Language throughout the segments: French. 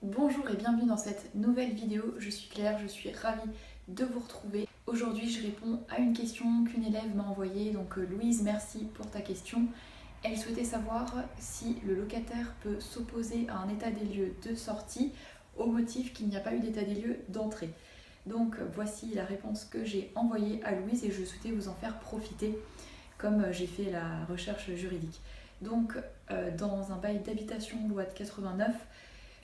Bonjour et bienvenue dans cette nouvelle vidéo, je suis Claire, je suis ravie de vous retrouver. Aujourd'hui je réponds à une question qu'une élève m'a envoyée, donc Louise, merci pour ta question. Elle souhaitait savoir si le locataire peut s'opposer à un état des lieux de sortie au motif qu'il n'y a pas eu d'état des lieux d'entrée. Donc voici la réponse que j'ai envoyée à Louise et je souhaitais vous en faire profiter comme j'ai fait la recherche juridique. Donc dans un bail d'habitation loi de 89,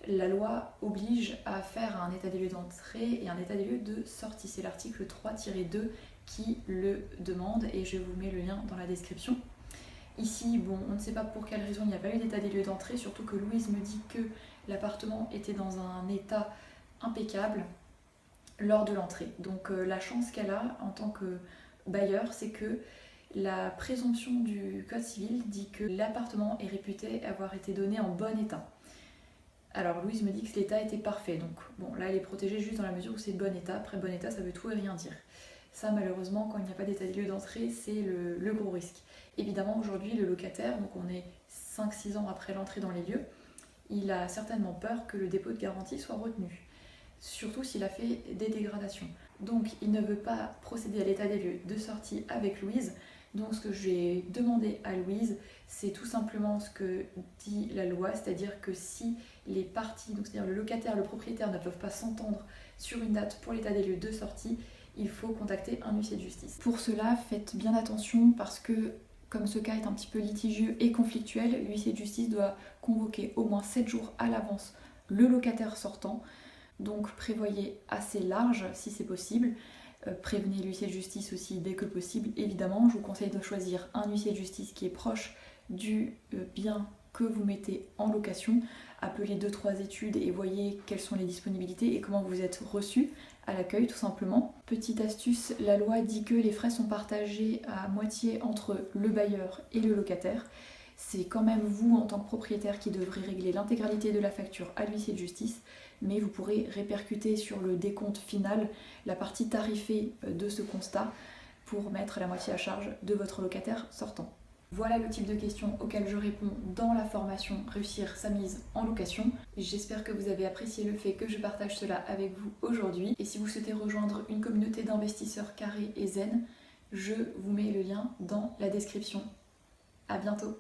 la loi oblige à faire un état des lieux d'entrée et un état des lieux de sortie. C'est l'article 3-2 qui le demande et je vous mets le lien dans la description. Ici, bon, on ne sait pas pour quelle raison il n'y a pas eu d'état des lieux d'entrée, surtout que Louise me dit que l'appartement était dans un état impeccable lors de l'entrée. Donc la chance qu'elle a en tant que bailleur, c'est que la présomption du Code civil dit que l'appartement est réputé avoir été donné en bon état. Alors Louise me dit que l'état était parfait, donc bon là elle est protégée juste dans la mesure où c'est bon état. Après bon état ça veut tout et rien dire. Ça malheureusement quand il n'y a pas d'état des lieux d'entrée c'est le gros risque. Évidemment aujourd'hui le locataire, donc on est 5-6 ans après l'entrée dans les lieux, il a certainement peur que le dépôt de garantie soit retenu. Surtout s'il a fait des dégradations. Donc il ne veut pas procéder à l'état des lieux de sortie avec Louise. Donc ce que j'ai demandé à Louise, c'est tout simplement ce que dit la loi, c'est-à-dire que si les parties, donc c'est-à-dire le locataire et le propriétaire ne peuvent pas s'entendre sur une date pour l'état des lieux de sortie, il faut contacter un huissier de justice. Pour cela, faites bien attention parce que comme ce cas est un petit peu litigieux et conflictuel, l'huissier de justice doit convoquer au moins 7 jours à l'avance le locataire sortant. Donc prévoyez assez large si c'est possible. Prévenez l'huissier de justice aussi dès que possible. Évidemment, je vous conseille de choisir un huissier de justice qui est proche du bien que vous mettez en location. Appelez 2-3 études et voyez quelles sont les disponibilités et comment vous êtes reçu à l'accueil tout simplement. Petite astuce, la loi dit que les frais sont partagés à moitié entre le bailleur et le locataire. C'est quand même vous en tant que propriétaire qui devrez régler l'intégralité de la facture à l'huissier de justice, mais vous pourrez répercuter sur le décompte final la partie tarifée de ce constat pour mettre la moitié à charge de votre locataire sortant. Voilà le type de questions auxquelles je réponds dans la formation Réussir sa mise en location. J'espère que vous avez apprécié le fait que je partage cela avec vous aujourd'hui. Et si vous souhaitez rejoindre une communauté d'investisseurs carrés et zen, je vous mets le lien dans la description. À bientôt!